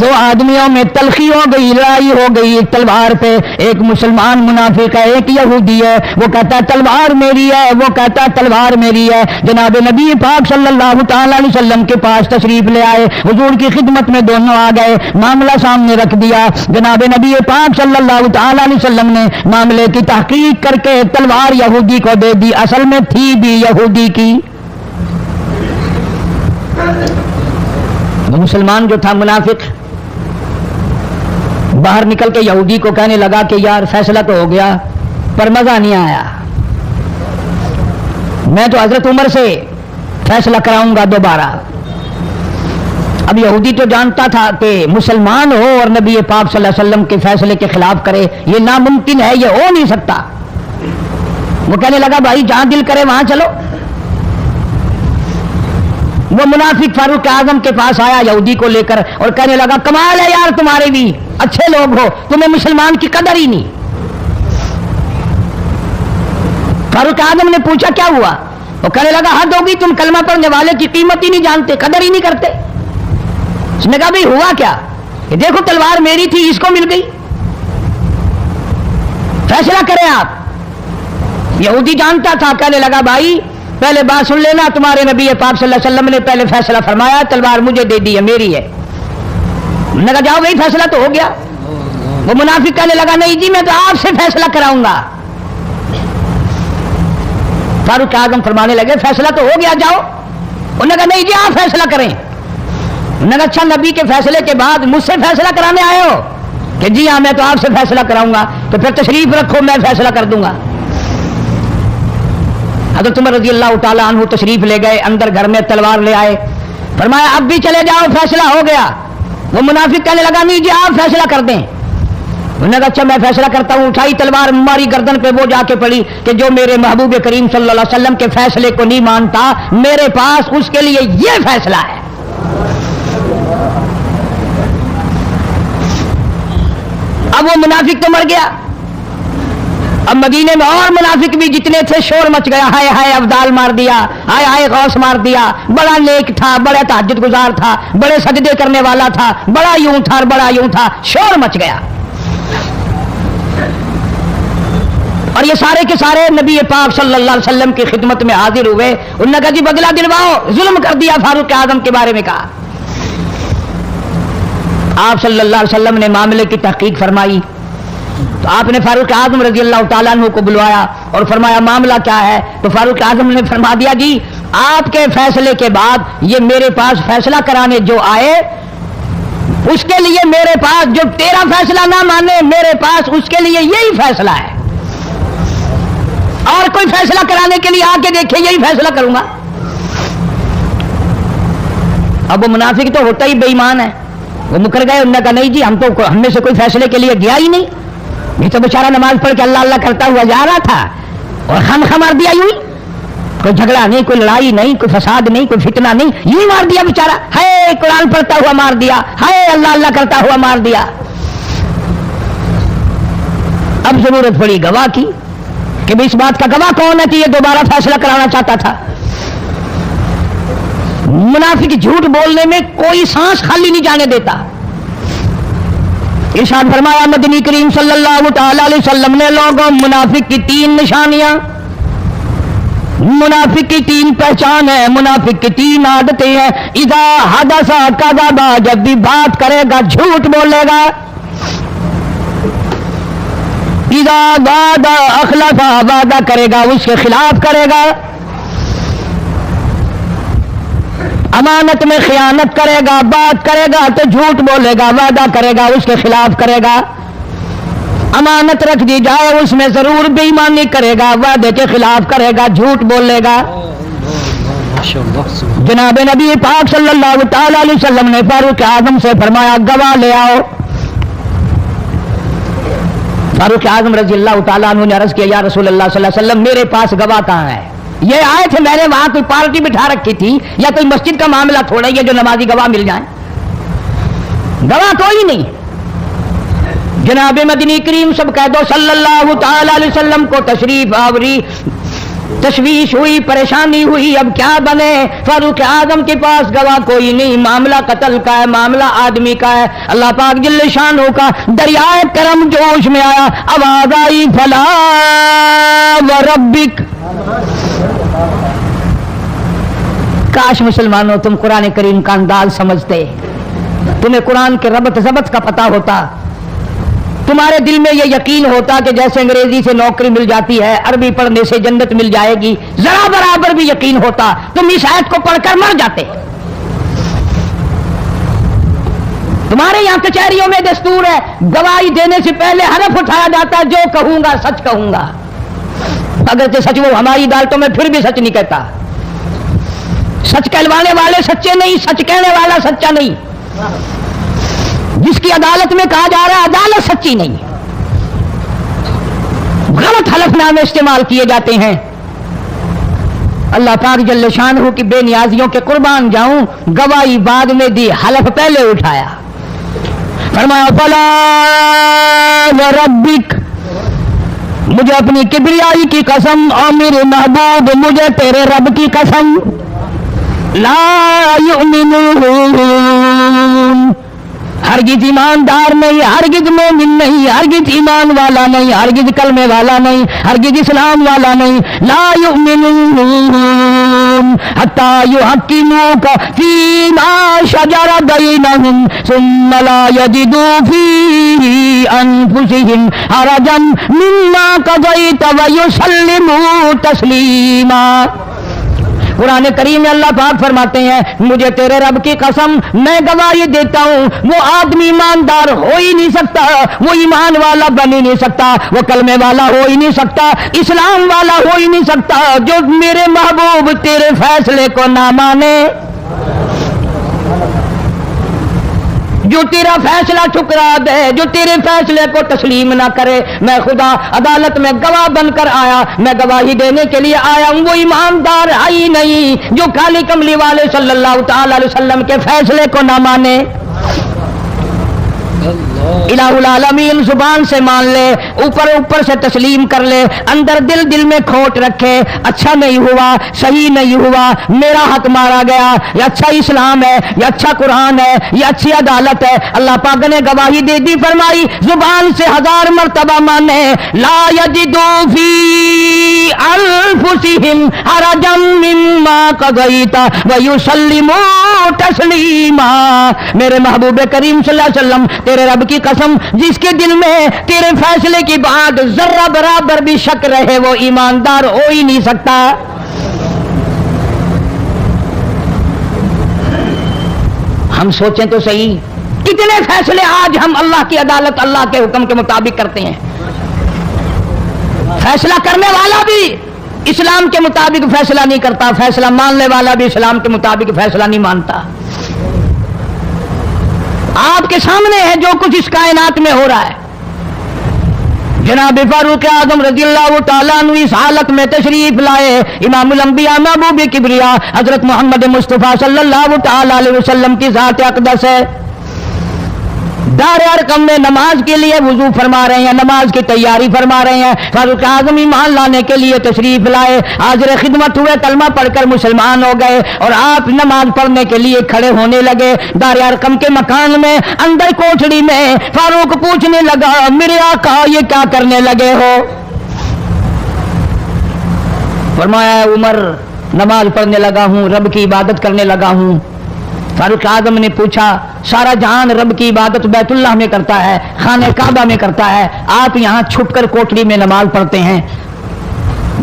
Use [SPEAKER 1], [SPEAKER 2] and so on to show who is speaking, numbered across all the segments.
[SPEAKER 1] دو آدمیوں میں تلخی ہو گئی، لڑائی ہو گئی ایک تلوار پہ، ایک مسلمان منافق ہے ایک یہودی ہے، وہ کہتا ہے تلوار میری ہے، وہ کہتا ہے تلوار میری ہے۔ جناب نبی پاک صلی اللہ تعالی علیہ وسلم کے پاس تشریف لے آئے، حضور کی خدمت میں دونوں آ گئے، معاملہ سامنے رکھ دیا۔ جناب نبی پاک صلی اللہ تعالی علیہ وسلم نے معاملے کی تحقیق کر کے تلوار یہودی کو دے دی، اصل میں تھی بھی یہودی کی۔ مسلمان جو تھا منافق باہر نکل کے یہودی کو کہنے لگا کہ یار فیصلہ تو ہو گیا پر مزہ نہیں آیا، میں تو حضرت عمر سے فیصلہ کراؤں گا دوبارہ۔ اب یہودی تو جانتا تھا کہ مسلمان ہو اور نبی پاک صلی اللہ علیہ وسلم کے فیصلے کے خلاف کرے، یہ ناممکن ہے، یہ ہو نہیں سکتا۔ وہ کہنے لگا بھائی جہاں دل کرے وہاں چلو۔ وہ منافق فاروق اعظم کے پاس آیا یہودی کو لے کر اور کہنے لگا کمال ہے یار تمہارے بھی اچھے لوگ ہو، تمہیں مسلمان کی قدر ہی نہیں۔ فاروق اعظم نے پوچھا کیا ہوا؟ وہ کہنے لگا حد ہوگی، تم کلمہ پڑھنے والے کی قیمت ہی نہیں جانتے، قدر ہی نہیں کرتے۔ اس نے کہا بھائی ہوا کیا؟ کہ دیکھو تلوار میری تھی اس کو مل گئی، فیصلہ کریں آپ۔ یہودی جانتا تھا، کہنے لگا بھائی پہلے بات سن لینا، تمہارے نبی پاک صلی اللہ علیہ وسلم نے پہلے فیصلہ فرمایا، تلوار مجھے دے دی ہے، میری ہے۔ انہوں نے کہا جاؤ بھائی فیصلہ تو ہو گیا۔ وہ منافق کہنے لگا نہیں جی میں تو آپ سے فیصلہ کراؤں گا۔ فاروق اعظم فرمانے لگے فیصلہ تو ہو گیا جاؤ۔ انہوں نے کہا نہیں جی آپ فیصلہ کریں۔ انہوں نے کہا اچھا نبی کے فیصلے کے بعد مجھ سے فیصلہ کرانے آئے ہو؟ کہ جی ہاں میں تو آپ سے فیصلہ کراؤں گا، تو پھر تشریف رکھو میں فیصلہ کر دوں گا۔ حضرت عمر رضی اللہ تعالیٰ عنہ تشریف لے گئے، اندر گھر میں تلوار لے آئے، فرمایا اب بھی چلے جاؤ فیصلہ ہو گیا۔ وہ منافق کہنے لگا نہیں جی آپ فیصلہ کر دیں۔ انہوں نے کہا اچھا میں فیصلہ کرتا ہوں۔ اٹھائی تلوار، ماری گردن پہ، وہ جا کے پڑی کہ جو میرے محبوب کریم صلی اللہ علیہ وسلم کے فیصلے کو نہیں مانتا میرے پاس اس کے لیے یہ فیصلہ ہے۔ اب وہ منافق تو مر گیا، اب مدینے میں اور منافق بھی جتنے تھے شور مچ گیا، ہائے ہائے ابدال مار دیا، ہائے ہائے غوث مار دیا، بڑا نیک تھا، بڑا تہجد گزار تھا، بڑے سجدے کرنے والا تھا، بڑا یوں تھا اور بڑا یوں تھا، شور مچ گیا۔ اور یہ سارے کے سارے نبی پاک صلی اللہ علیہ وسلم کی خدمت میں حاضر ہوئے۔ انہوں نے کہا جی بدلہ دلواؤ، ظلم کر دیا فاروق اعظم کے بارے میں کہا۔ آپ صلی اللہ علیہ وسلم نے معاملے کی تحقیق فرمائی تو آپ نے فاروق اعظم رضی اللہ تعالیٰ عنہ کو بلوایا اور فرمایا معاملہ کیا ہے؟ تو فاروق اعظم نے فرما دیا جی آپ کے فیصلے کے بعد یہ میرے پاس فیصلہ کرانے جو آئے اس کے لیے میرے پاس، جو تیرا فیصلہ نہ مانے میرے پاس اس کے لیے یہی فیصلہ ہے، اور کوئی فیصلہ کرانے کے لیے آ کے دیکھے یہی فیصلہ کروں گا۔ اب وہ منافق تو ہوتا ہی بے ایمان ہے، وہ مکر گئے۔ انہوں نے کہا نہیں جی ہم میں سے کوئی فیصلے کے لیے گیا ہی نہیں، یہ تو بیچارہ نماز پڑھ کے اللہ اللہ کرتا ہوا جا رہا تھا اور خم مار دیا یوں ہی، کوئی جھگڑا نہیں، کوئی لڑائی نہیں، کوئی فساد نہیں، کوئی فتنہ نہیں، یوں ہی مار دیا بیچارہ، ہے قرآن پڑھتا ہوا مار دیا، ہے اللہ اللہ کرتا ہوا مار دیا۔ اب ضرورت پڑی گواہ کی کہ اس بات کا گواہ کون ہے کہ یہ دوبارہ فیصلہ کرانا چاہتا تھا۔ منافق جھوٹ بولنے میں کوئی سانس خالی نہیں جانے دیتا۔ ارشاد فرمایا مدنی کریم صلی اللہ تعالی علیہ وسلم نے لوگوں منافق کی 3 نشانیاں، منافق کی 3 پہچان ہے، منافق کی 3 عادتیں ہیں۔ اذا حدث کذب، جب بھی بات کرے گا جھوٹ بولے گا۔ اذا وعد اخلف، وعدہ کرے گا اس کے خلاف کرے گا۔ امانت میں خیانت کرے گا، بات کرے گا تو جھوٹ بولے گا، وعدہ کرے گا اس کے خلاف کرے گا۔ امانت رکھ دی جائے اس میں ضرور بے ایمانی کرے گا، وعدے کے خلاف کرے گا، جھوٹ بولے گا۔ جناب نبی پاک صلی اللہ تعالی علیہ وسلم نے فاروق اعظم سے فرمایا گواہ لے آؤ۔ فاروق اعظم رضی اللہ تعالیٰ عنہ نے عرض کیا یا رسول اللہ صلی اللہ علیہ وسلم میرے پاس گواہ کہاں ہے؟ یہ آئے تھے، میں نے وہاں کوئی پارٹی بٹھا رکھی تھی یا کوئی مسجد کا معاملہ تھوڑا ہی ہے جو نمازی گواہ مل جائیں؟ گواہ کوئی نہیں۔ جناب مدنی کریم سب کہہ دو صلی اللہ تعالی علیہ وسلم کو تشریف آوری تشویش ہوئی، پریشانی ہوئی، اب کیا بنے؟ فاروق اعظم کے پاس گواہ کوئی نہیں، معاملہ قتل کا ہے، معاملہ آدمی کا ہے۔ اللہ پاک جل شانہ کا دریائے کرم جوش میں آیا، آواز آئی فلا وربک۔ کاش مسلمانوں تم قرآن کریم کا انداز سمجھتے، تمہیں قرآن کے ربط ضبط کا پتہ ہوتا، تمہارے دل میں یہ یقین ہوتا کہ جیسے انگریزی سے نوکری مل جاتی ہے، عربی پڑھنے سے جنت مل جائے گی، ذرا برابر بھی یقین ہوتا تم اس آیت کو پڑھ کر مر جاتے۔ تمہارے یہاں کچہریوں میں دستور ہے، گواہی دینے سے پہلے حلف اٹھایا جاتا ہے، جو کہوں گا سچ کہوں گا، اگرچہ سچ وہ ہماری عدالتوں میں پھر بھی سچ نہیں کہتا۔ سچ کہلوانے والے سچے نہیں، سچ کہنے والا سچا نہیں۔ جس کی عدالت میں کہا جا رہا ہے عدالت سچی نہیں، غلط حلف نامے استعمال کیے جاتے ہیں۔ اللہ پاک جل شانہ کی بے نیازیوں کے قربان جاؤں، گواہی بعد میں دی، حلف پہلے اٹھایا۔ فرمایا فلا وربک، مجھے اپنی کبریائی کی قسم اور میرے محبوب مجھے تیرے رب کی قسم، لا یؤمنون، ہرگز ایماندار نہیں، ہرگز مومن نہیں، ہرگز ایمان والا نہیں، ہرگز کلمے والا نہیں، ہرگز اسلام والا نہیں، لا یؤمنون حتی یحکموک فیما شجر بینہم ثم لا یجدوا فی انفسہم حرجا مما قضیت ویسلموا تسلیما۔ قرآن کریم میں اللہ پاک فرماتے ہیں مجھے تیرے رب کی قسم میں گواہی دیتا ہوں، وہ آدمی ایماندار ہو ہی نہیں سکتا، وہ ایمان والا بن ہی نہیں سکتا، وہ کلمے والا ہو ہی نہیں سکتا، اسلام والا ہو ہی نہیں سکتا جو میرے محبوب تیرے فیصلے کو نہ مانے، جو تیرا فیصلہ ٹھکرا دے، جو تیرے فیصلے کو تسلیم نہ کرے۔ میں خدا عدالت میں گواہ بن کر آیا، میں گواہی دینے کے لیے آیا ہوں، وہ ایماندار ہے ہی نہیں جو کالی کملی والے صلی اللہ تعالی علیہ وسلم کے فیصلے کو نہ مانے۔ الہ العالمین زبان سے مان لے، اوپر سے تسلیم کر لے، اندر دل میں کھوٹ رکھے، اچھا نہیں ہوا، صحیح نہیں ہوا، میرا حق مارا گیا، یہ اچھا اسلام ہے، یہ اچھا قرآن ہے، یہ اچھی عدالت ہے۔ اللہ پاک نے گواہی دے دی، فرمائی زبان سے 1000 مرتبہ مانے، لا یجدو فی انفسہم حرجا مما قضیت ویسلموا تسلیما۔ میرے محبوب کریم صلی اللہ علیہ وسلم تیرے رب کی قسم جس کے دل میں تیرے فیصلے کی بات ذرہ برابر بھی شک رہے وہ ایماندار ہو ہی نہیں سکتا۔ ہم سوچیں تو صحیح، کتنے فیصلے آج ہم اللہ کی عدالت اللہ کے حکم کے مطابق کرتے ہیں، فیصلہ کرنے والا بھی اسلام کے مطابق فیصلہ نہیں کرتا، فیصلہ ماننے والا بھی اسلام کے مطابق فیصلہ نہیں مانتا۔ آپ کے سامنے ہے جو کچھ اس کائنات میں ہو رہا ہے۔ جناب فاروق اعظم رضی اللہ تعالیٰ عنہ اس حالت میں تشریف لائے، امام الانبیاء محبوب کبریا حضرت محمد مصطفیٰ صلی اللہ تعالیٰ علیہ وسلم کی ذات اقدس ہے، دار ارقم میں نماز کے لیے وضو فرما رہے ہیں، نماز کی تیاری فرما رہے ہیں۔ فاروق اعظم ایمان لانے کے لیے تشریف لائے، حاضر خدمت ہوئے، کلمہ پڑھ کر مسلمان ہو گئے اور آپ نماز پڑھنے کے لیے کھڑے ہونے لگے۔ دار ارقم کے مکان میں اندر کوٹڑی میں فاروق پوچھنے لگا میرے آقا یہ کیا کرنے لگے ہو؟ فرمایا عمر نماز پڑھنے لگا ہوں، رب کی عبادت کرنے لگا ہوں۔ فاروق اعظم نے پوچھا سارا جہان رب کی عبادت بیت اللہ میں کرتا ہے، خانہ کعبہ میں کرتا ہے، آپ یہاں چھپ کر کوٹڑی میں نماز پڑھتے ہیں؟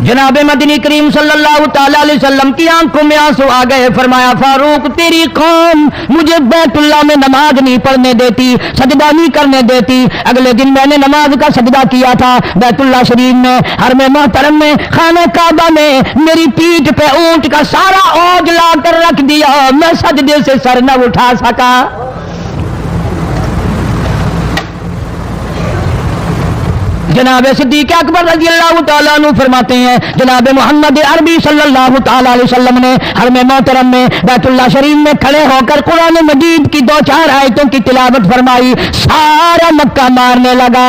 [SPEAKER 1] جناب مدنی کریم صلی اللہ تعالیٰ علیہ وسلم کی آنکھوں میں آنسو آ گئے، فرمایا فاروق تیری قوم مجھے بیت اللہ میں نماز نہیں پڑھنے دیتی، سجدہ نہیں کرنے دیتی۔ اگلے دن میں نے نماز کا سجدہ کیا تھا بیت اللہ شریف میں، حرم محترم میں، خانہ کعبہ میں، میری پیٹھ پہ اونٹ کا سارا اوج لا کر رکھ دیا، میں سجدے سے سر نہ اٹھا سکا۔ جناب صدیق اکبر رضی اللہ تعالیٰ عنہ فرماتے ہیں جناب محمد عربی صلی اللہ تعالیٰ علیہ وسلم نے حرم محترم میں بیت اللہ شریف میں کھڑے ہو کر قرآن مجید کی 2-4 آیتوں کی تلاوت فرمائی، سارا مکہ مارنے لگا۔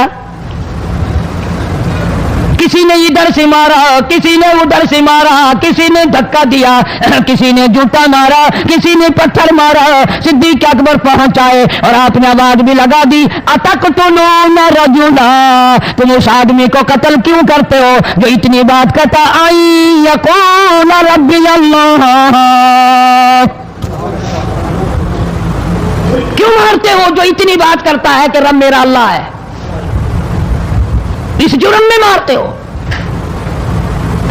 [SPEAKER 1] کسی نے ادھر سے مارا, کسی نے ادھر سے مارا, کسی نے دھکا دیا, کسی نے جوتا مارا, کسی نے پتھر مارا. صدیق اکبر پہنچ آئے اور آپ نے آواز بھی لگا دی, اتقتلون رجلا, تم اس آدمی کو قتل کیوں کرتے ہو جو اتنی بات کہتا آئی یقول ربی اللہ, کیوں مارتے ہو جو اتنی بات کرتا ہے کہ رب میرا اللہ ہے؟ اس جرم میں مارتے ہو.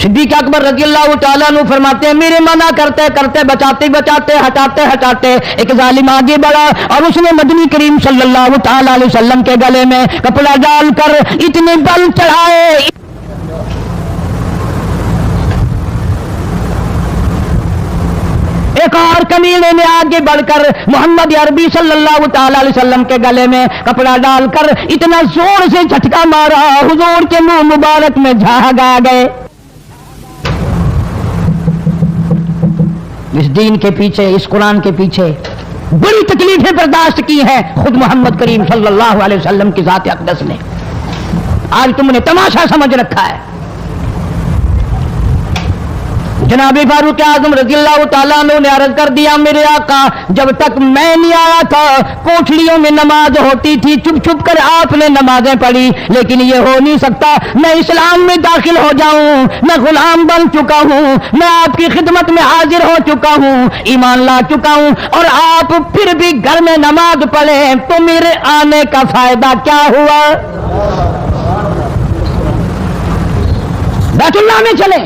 [SPEAKER 1] صدیق اکبر رضی اللہ تعالیٰ عنہ فرماتے ہیں میرے منع کرتے کرتے بچاتے بچاتے ہٹاتے ہٹاتے ایک ظالم آگے بڑھا اور اس نے مدنی کریم صلی اللہ تعالیٰ علیہ وسلم کے گلے میں کپڑا ڈال کر اتنے بل چڑھائے. ایک اور کمینے نے آگے بڑھ کر محمد عربی صلی اللہ تعالیٰ علیہ وسلم کے گلے میں کپڑا ڈال کر اتنا زور سے جھٹکا مارا حضور کے منہ مبارک میں جھاگ آ گئے. اس دین کے پیچھے, اس قرآن کے پیچھے بڑی تکلیفیں برداشت کی ہیں خود محمد کریم صلی اللہ علیہ وسلم کی ذات اقدس نے. آج تم نے تماشا سمجھ رکھا ہے. جناب فاروق اعظم رضی اللہ تعالیٰ عنہ نے عرض کر دیا میرے آقا جب تک میں نہیں آیا تھا کوٹھلیوں میں نماز ہوتی تھی, چھپ چھپ کر آپ نے نمازیں پڑھی, لیکن یہ ہو نہیں سکتا. میں اسلام میں داخل ہو جاؤں, میں غلام بن چکا ہوں, میں آپ کی خدمت میں حاضر ہو چکا ہوں, ایمان لا چکا ہوں, اور آپ پھر بھی گھر میں نماز پڑھیں تو میرے آنے کا فائدہ کیا ہوا؟ بیت اللہ میں چلیں,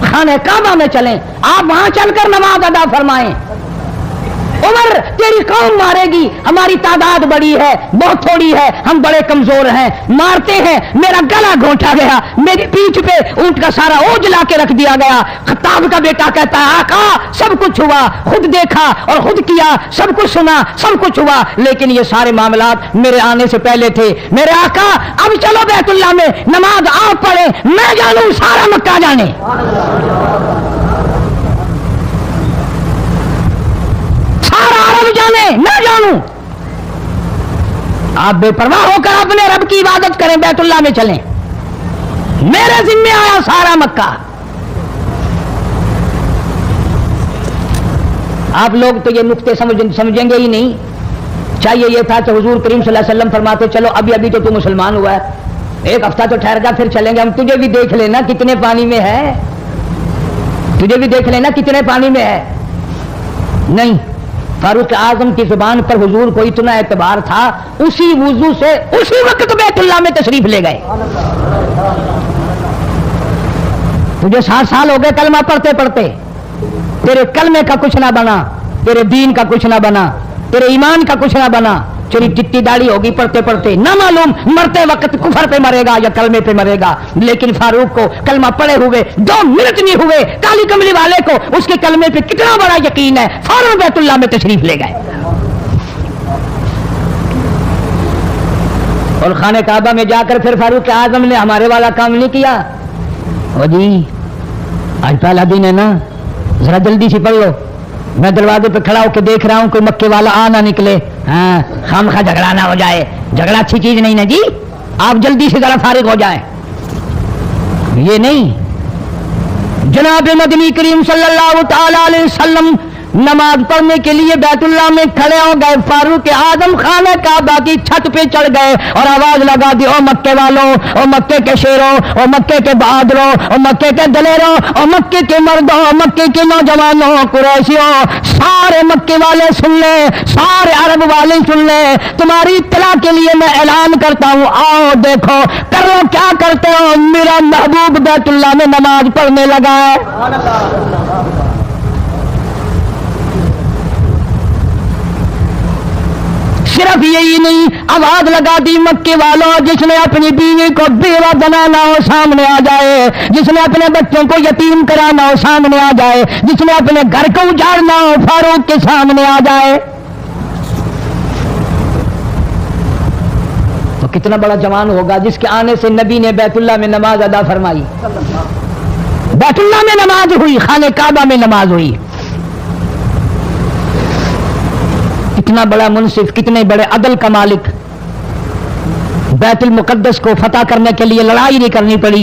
[SPEAKER 1] خانہ کعبہ میں چلیں, آپ وہاں چل کر نماز ادا فرمائیں. عمر تیری قوم مارے گی, ہماری تعداد بڑی ہے, بہت تھوڑی ہے, ہم بڑے کمزور ہیں, مارتے ہیں, میرا گلا گھونٹا گیا, میری پیٹھ پہ اونٹ کا سارا اوج لا کے رکھ دیا گیا. خطاب کا بیٹا کہتا ہے آقا سب کچھ ہوا, خود دیکھا اور خود کیا, سب کچھ سنا, سب کچھ ہوا, لیکن یہ سارے معاملات میرے آنے سے پہلے تھے. میرے آقا اب چلو بیت اللہ میں نماز آپ پڑھیں, میں جانوں سارا مکہ جانے. جانے نہ جانوں, آپ بے پرواہ ہو کر اپنے رب کی عبادت کریں, بیت اللہ میں چلیں, میرے ذمہ آیا سارا مکہ. آپ لوگ تو یہ نقطے سمجھیں گے ہی نہیں. چاہیے یہ تھا کہ حضور کریم صلی اللہ علیہ وسلم فرماتے چلو ابھی ابھی تو مسلمان ہوا ہے, ایک ہفتہ تو ٹھہر جا, پھر چلیں گے, ہم تجھے بھی دیکھ لینا کتنے پانی میں ہے, تجھے بھی دیکھ لینا کتنے پانی میں ہے. نہیں, فاروق اعظم کی زبان پر حضور کو اتنا اعتبار تھا, اسی وضو سے اسی وقت بیت اللہ میں تشریف لے گئے. تجھے 7 سال ہو گئے کلمہ پڑھتے پڑھتے, تیرے کلمے کا کچھ نہ بنا, تیرے دین کا کچھ نہ بنا, تیرے ایمان کا کچھ نہ بنا, چوری چٹی داڑھی ہوگی پڑھتے پڑھتے, نہ معلوم مرتے وقت کفر پہ مرے گا یا کلمے پہ مرے گا. لیکن فاروق کو کلمہ پڑھے ہوئے 2 منٹ نہیں ہوئے, کالی کملی والے کو اس کے کلمے پہ کتنا بڑا یقین ہے, فوراً بیت اللہ میں تشریف لے گئے. اور خانہ کعبہ میں جا کر پھر فاروق اعظم نے ہمارے والا کام نہیں کیا. او جی آج پہلا دن ہے نا, ذرا جلدی سے پڑھ لو, میں دروازے پہ کھڑا ہو کے دیکھ رہا ہوں کوئی مکے والا آ نہ نکلے, ہاں خامخواہ جھگڑا نہ ہو جائے, جھگڑا اچھی چیز نہیں نا جی, آپ جلدی سے ذرا فارغ ہو جائیں. یہ نہیں, جناب مدنی کریم صلی اللہ تعالی علیہ وسلم نماز پڑھنے کے لیے بیت اللہ میں کھڑے ہو گئے. فاروق اعظم خانہ کعبہ کی چھت پہ چڑھ گئے اور آواز لگا دی, او مکے والوں, او مکے کے شیروں, او مکے کے بہادروں, او مکے کے دلیروں, او مکے کے مردوں, مکے کے نوجوانوں, قریشیوں, سارے مکے والے سن لیں, سارے عرب والے سن لیں, تمہاری اطلاع کے لیے میں اعلان کرتا ہوں, آؤ دیکھو کر لو کیا کرتے ہو, میرا محبوب بیت اللہ میں نماز پڑھنے لگا ہے. صرف یہی نہیں, آواز لگا دی مکے والوں, جس نے اپنی بیوی کو بیوہ بنانا ہو سامنے آ جائے, جس نے اپنے بچوں کو یتیم کرانا ہو سامنے آ جائے, جس نے اپنے گھر کو اجاڑنا ہو فاروق کے سامنے آ جائے. تو کتنا بڑا جوان ہوگا جس کے آنے سے نبی نے بیت اللہ میں نماز ادا فرمائی, بیت اللہ میں نماز ہوئی, خانہ کعبہ میں نماز ہوئی. کتنا بڑا منصف, کتنے بڑے عدل کا مالک, بیت المقدس کو فتح کرنے کے لیے لڑائی نہیں کرنی پڑی,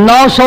[SPEAKER 1] 900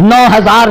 [SPEAKER 1] 9000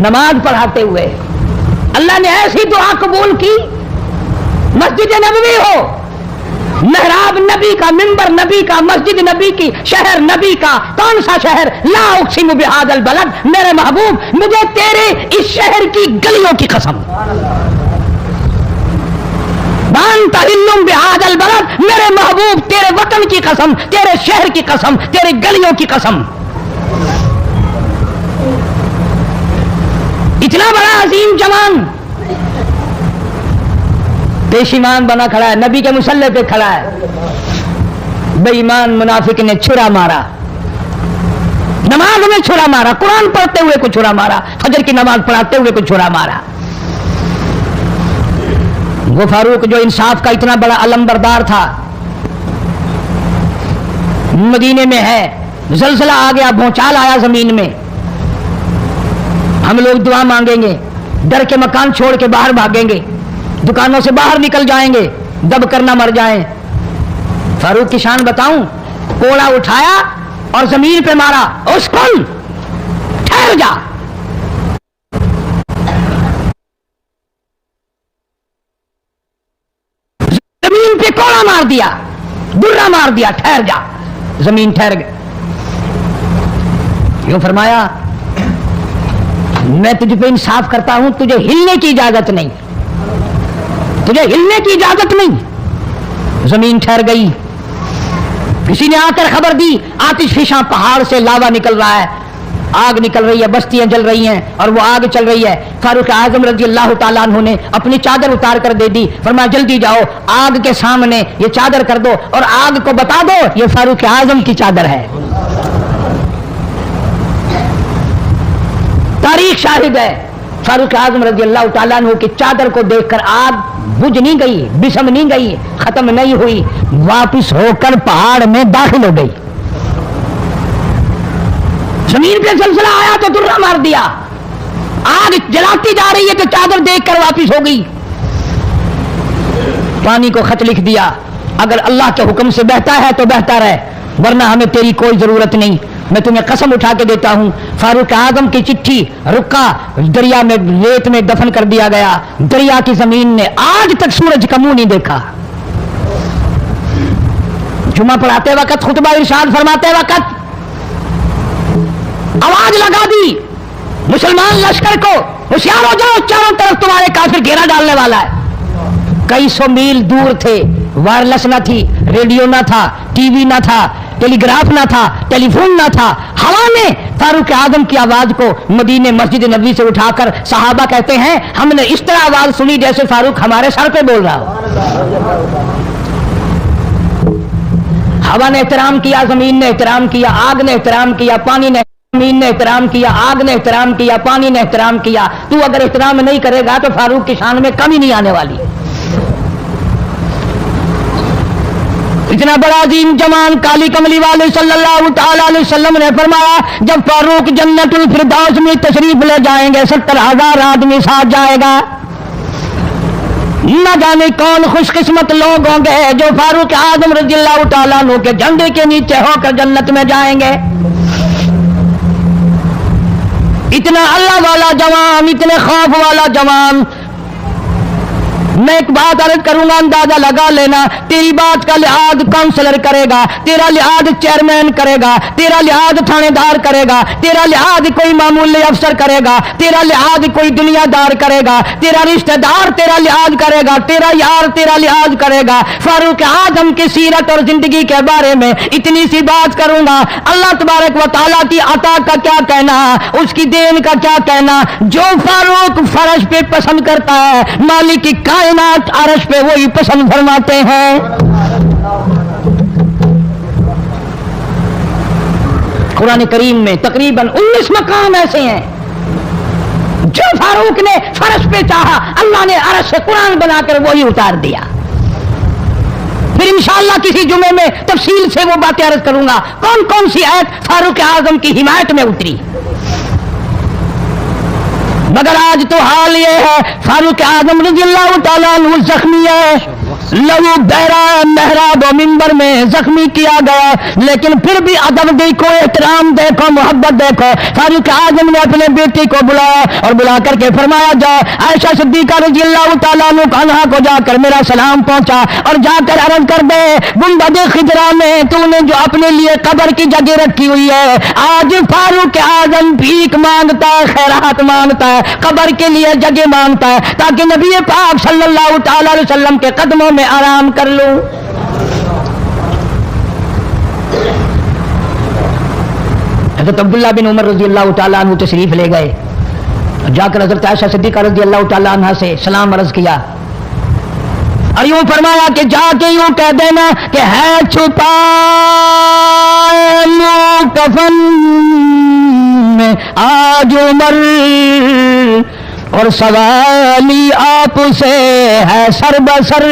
[SPEAKER 1] نماز پڑھاتے ہوئے اللہ نے ایسی دعا قبول کی، مسجد نبوی ہو، محراب نبی کا، منبر نبی کا، مسجد نبی کی، شہر نبی کا، کون سا شہر؟ لا اقسم بہذا البلد، میرے محبوب مجھے تیرے اس شہر کی گلیوں کی قسم، وانت حل بہذا البلد، میرے محبوب تیرے وطن کی قسم، تیرے شہر کی قسم، تیرے گلیوں کی قسم، اتنا بڑا عظیم جوان پیشیمان بنا کھڑا ہے، نبی کے مصلی پہ کھڑا ہے، بے ایمان منافق نے چھرا مارا، نماز میں چھرا مارا، قرآن پڑھتے ہوئے کو چھرا مارا، فجر کی نماز پڑھاتے ہوئے کو چھرا مارا۔ وہ فاروق جو انصاف کا اتنا بڑا علمبردار تھا، مدینے میں ہے، زلزلہ آ گیا، بھونچال آیا زمین میں، ہم لوگ دعا مانگیں گے، ڈر کے مکان چھوڑ کے باہر بھاگیں گے، دکانوں سے باہر نکل جائیں گے، دب کر نہ مر جائیں۔ فاروق کی شان بتاؤں، کوڑا اٹھایا اور زمین پہ مارا، اسکن ٹھہر جا، زمین پہ کوڑا مار دیا، درا مار دیا، ٹھہر جا، زمین ٹھہر گئی۔ یوں فرمایا میں تجھ پہ انصاف کرتا ہوں، تجھے ہلنے کی اجازت نہیں، تجھے ہلنے کی اجازت نہیں۔ زمین ٹھہر گئی۔ کسی نے آ کر خبر دی آتش فشاں پہاڑ سے لاوا نکل رہا ہے، آگ نکل رہی ہے، بستیاں جل رہی ہیں اور وہ آگ چل رہی ہے۔ فاروق اعظم رضی اللہ تعالیٰ عنہ نے اپنی چادر اتار کر دے دی، فرمایا جلدی جاؤ آگ کے سامنے یہ چادر کر دو اور آگ کو بتا دو یہ فاروق اعظم کی چادر ہے۔ تاریخ شاہد ہے، فاروق اعظم رضی اللہ تعالیٰ عنہ کی چادر کو دیکھ کر آگ بجھ نہیں گئی، بسم نہیں گئی، ختم نہیں ہوئی، واپس ہو کر پہاڑ میں داخل ہو گئی۔ زمین پہ زلزلہ آیا تو درہ مار دیا، آگ جلاتی جا رہی ہے تو چادر دیکھ کر واپس ہو گئی۔ پانی کو خط لکھ دیا، اگر اللہ کے حکم سے بہتا ہے تو بہتا رہے، ورنہ ہمیں تیری کوئی ضرورت نہیں۔ میں تمہیں قسم اٹھا کے دیتا ہوں، فاروق اعظم کی چٹھی رکا دریا میں ریت میں دفن کر دیا گیا۔ دریا کی زمین نے آج تک سورج کا منہ نہیں دیکھا۔ جمعہ پڑھاتے وقت، خطبہ ارشاد فرماتے وقت آواز لگا دی مسلمان لشکر کو، ہوشیار ہو جاؤ، چاروں طرف تمہارے کافر گھیرا ڈالنے والا ہے۔ کئی سو میل دور تھے، وائرلیس نہ تھی، ریڈیو نہ تھا، ٹی وی نہ تھا، ٹیلی گراف نہ تھا، ٹیلی فون نہ تھا۔ ہوا نے فاروق اعظم کی آواز کو مدینے مسجد نبوی سے اٹھا کر صحابہ کہتے ہیں ہم نے اس طرح آواز سنی جیسے فاروق ہمارے سر پہ بول رہا ہو۔ ہوا نے احترام کیا، زمین نے احترام کیا، آگ نے احترام کیا، پانی نے، زمین نے احترام کیا، آگ نے احترام کیا، پانی نے احترام کیا۔ تو اگر احترام نہیں کرے گا تو فاروق کی شان میں کمی نہیں آنے والی۔ اتنا بڑا عظیم جوان کالی کملی والے صلی اللہ تعالی علیہ وسلم نے فرمایا جب فاروق جنت الفردوس میں تشریف لے جائیں گے 70,000 آدمی ساتھ جائے گا۔ نہ جانے کون خوش قسمت لوگ ہوں گے جو فاروق اعظم رضی اللہ تعالیٰ عنہ کے جھنڈے کے نیچے ہو کر جنت میں جائیں گے۔ اتنا اللہ والا جوان، اتنے خوف والا جوان۔ میں ایک بات عرض کروں گا، اندازہ لگا لینا، تیری بات کا لحاظ کاؤنسلر کرے گا، تیرا لحاظ چیئرمین کرے گا، تیرا لحاظ تھانے دار کرے گا، تیرا لحاظ کوئی معمولی افسر کرے گا، تیرا لحاظ کوئی دنیا دار کرے گا، تیرا رشتہ دار تیرا لحاظ کرے گا، تیرا یار تیرا لحاظ کرے گا۔ فاروق اعظم کی سیرت اور زندگی کے بارے میں اتنی سی بات کروں گا، اللہ تبارک و تعالیٰ کی عطا کا کیا کہنا، اس کی دین کا کیا کہنا۔ جو فاروق فرش پہ پسند کرتا ہے مالک کی کائنات عرش پہ وہی پسند فرماتے ہیں۔ قرآن کریم میں تقریباً 19 مقام ایسے ہیں جو فاروق نے فرش پہ چاہا اللہ نے عرش سے قرآن بنا کر وہی اتار دیا۔ پھر انشاءاللہ کسی جمعے میں تفصیل سے وہ باتیں عرض کروں گا کون کون سی آیت فاروق اعظم کی حمایت میں اتری۔ مگر آج تو حال یہ ہے فاروق اعظم رضی اللہ تعالیٰ عنہ زخمی ہے، لہو بہرا محراب و منبر میں زخمی کیا گیا، لیکن پھر بھی ادب دیکھو، احترام دیکھو، محبت دیکھو۔ فاروق اعظم نے اپنے بیٹی کو بلایا اور بلا کر کے فرمایا جا عائشہ صدیقہ رضی اللہ تعالیٰ عنہا کو جا کر میرا سلام پہنچا اور جا کر عرض کر دے گنبد خضرا میں تو نے جو اپنے لیے قبر کی جگہ رکھی ہوئی ہے، آج فاروق اعظم بھیک مانگتا ہے، خیرات مانگتا ہے، قبر کے لیے جگہ مانگتا ہے تاکہ نبی پاک صلی اللہ تعالی علیہ وسلم کے قدموں میں آرام کر لوں۔ حضرت عبداللہ بن عمر رضی اللہ تعالیٰ عنہ تشریف لے گئے، جا کر حضرت عائشہ صدیقہ رضی اللہ تعالیٰ عنہ سے سلام عرض کیا اور یوں فرمایا کہ جا کے یوں کہہ دینا کہ ہے چھپا کفن میں آج عمر اور سوالی آپ سے ہے سر بسر۔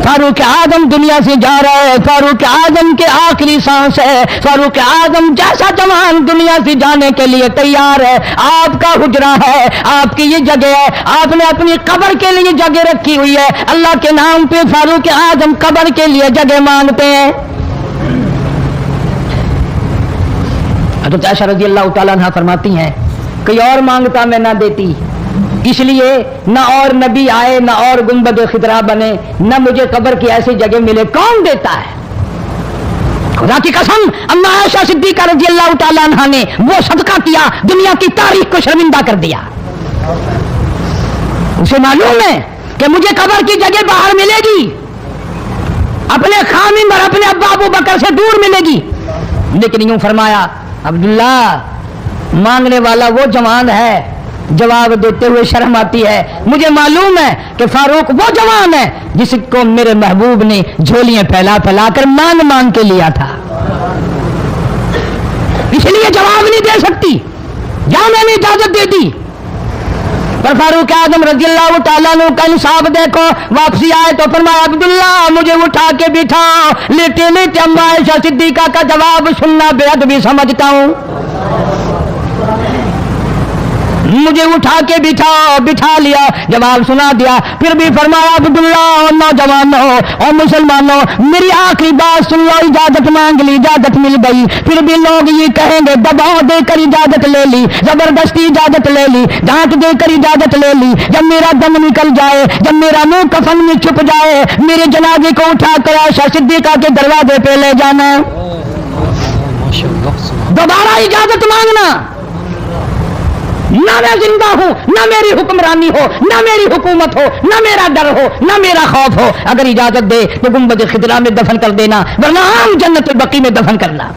[SPEAKER 1] فاروق اعظم دنیا سے جا رہا ہے، فاروق اعظم کے آخری سانس ہے، فاروق اعظم جیسا جوان دنیا سے جانے کے لیے تیار ہے۔ آپ کا حجرہ ہے، آپ کی یہ جگہ ہے، آپ نے اپنی قبر کے لیے جگہ رکھی ہوئی ہے، اللہ کے نام پہ فاروق اعظم قبر کے لیے جگہ مانگتے ہیں۔ حضرت عائشہ رضی اللہ تعالیٰ عنہ فرماتی ہیں کوئی اور مانگتا میں نہ دیتی، اس لیے نہ اور نبی آئے، نہ اور گنبد خضرا بنے، نہ مجھے قبر کی ایسی جگہ ملے، کون دیتا ہے؟ خدا کی قسم اما عائشہ صدیقہ رضی اللہ تعالیٰ عنہ نے وہ صدقہ کیا دنیا کی تاریخ کو شرمندہ کر دیا۔ اسے معلوم ہے کہ مجھے قبر کی جگہ باہر ملے گی، اپنے خامن اور اپنے ابا ابو بکر سے دور ملے گی، لیکن یوں فرمایا عبداللہ مانگنے والا وہ جوان ہے، جواب دیتے ہوئے شرم آتی ہے، مجھے معلوم ہے کہ فاروق وہ جوان ہے جس کو میرے محبوب نے جھولیاں پھیلا پھیلا کر مانگ مانگ کے لیا تھا، اس لیے جواب نہیں دے سکتی، جہاں میں نے اجازت دے دی۔ پر فاروق اعظم رضی اللہ تعالیٰ عنہ کا انصاف دیکھو، واپسی آئے تو فرمایا عبداللہ مجھے اٹھا کے بٹھاؤ، لیٹے لیٹے اما عائشہ صدیقہ کا جواب سننا بے ادبی سمجھتا ہوں، مجھے اٹھا کے بٹھا لیا، جواب سنا دیا، پھر بھی فرمایا عبداللہ اور نوجوانوں اور مسلمانوں میری آخری بات سن لو، اجازت مانگ لی، اجازت مل گئی، پھر بھی لوگ یہ کہیں گے دباؤ دے کر اجازت لے لی، زبردستی اجازت لے لی، ڈانٹ دے کر اجازت لے لی، جب میرا دم نکل جائے، جب میرا منہ کفن میں چھپ جائے، میرے جنازے کو اٹھا کر عائشہ صدیقہ کے دروازے پہ لے جانا، دوبارہ اجازت مانگنا، نہ میں زندہ ہوں، نہ میری حکمرانی ہو، نہ میری حکومت ہو، نہ میرا ڈر ہو، نہ میرا خوف ہو، اگر اجازت دے تو گنبد خضرا میں دفن کر دینا، ورنہ عام جنت البقیع میں دفن کرنا۔